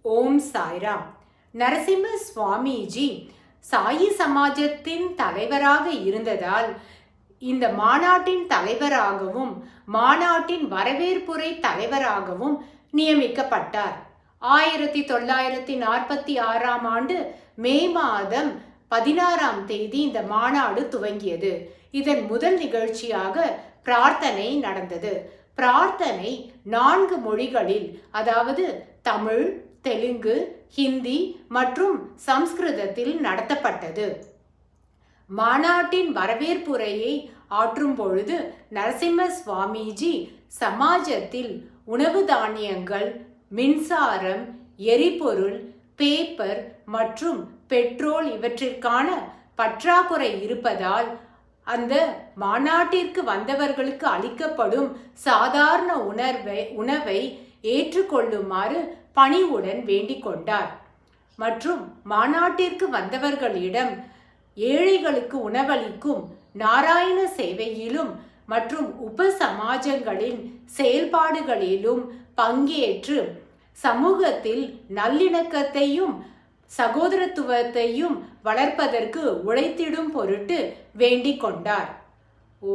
ஓம் சாய்ராம். நரசிம்ம சுவாமிஜி சாயி சமாஜத்தின் தலைவராக இருந்ததால் இந்த மாநாட்டின் தலைவராகவும் மாநாட்டின் வரவேற்புரை தலைவராகவும் நியமிக்கப்பட்டார். 1946ஆம் ஆண்டு மே மாதம் 16ஆம் தேதி இந்த மாநாடு துவங்கியது. இதன் முதல் நிகழ்ச்சியாக பிரார்த்தனை நடந்தது. பிரார்த்தனை 4 மொழிகளில், அதாவது தமிழ், தெலுங்கு, ஹிந்தி மற்றும் சம்ஸ்கிருதத்தில் நடத்தப்பட்டது. மாநாட்டின் வரவேற்புரையை ஆற்றும் பொழுது நரசிம்ம சுவாமிஜி சமாஜத்தில் உணவு தானியங்கள், மின்சாரம், எரிபொருள், பேப்பர் மற்றும் பெட்ரோல் இவற்றிற்கான பற்றாக்குறை இருப்பதால் அந்த மாநாட்டிற்கு வந்தவர்களுக்கு அளிக்கப்படும் சாதாரண உணவை ஏற்றுக்கொள்ளுமாறு பணிவுடன் வேண்டிக் கொண்டார். மற்றும் மாநாட்டிற்கு வந்தவர்களிடம் ஏழைகளுக்கு உணவளிக்கும் நாராயண சேவையிலும் மற்றும் உப சமாஜங்களின் செயல்பாடுகளிலும் பங்கேற்று சமூகத்தில் நல்லிணக்கத்தையும் சகோதரத்துவத்தையும் வளர்ப்பதற்கு உழைத்திடும் பொருட்டு வேண்டிக் கொண்டார். ஓ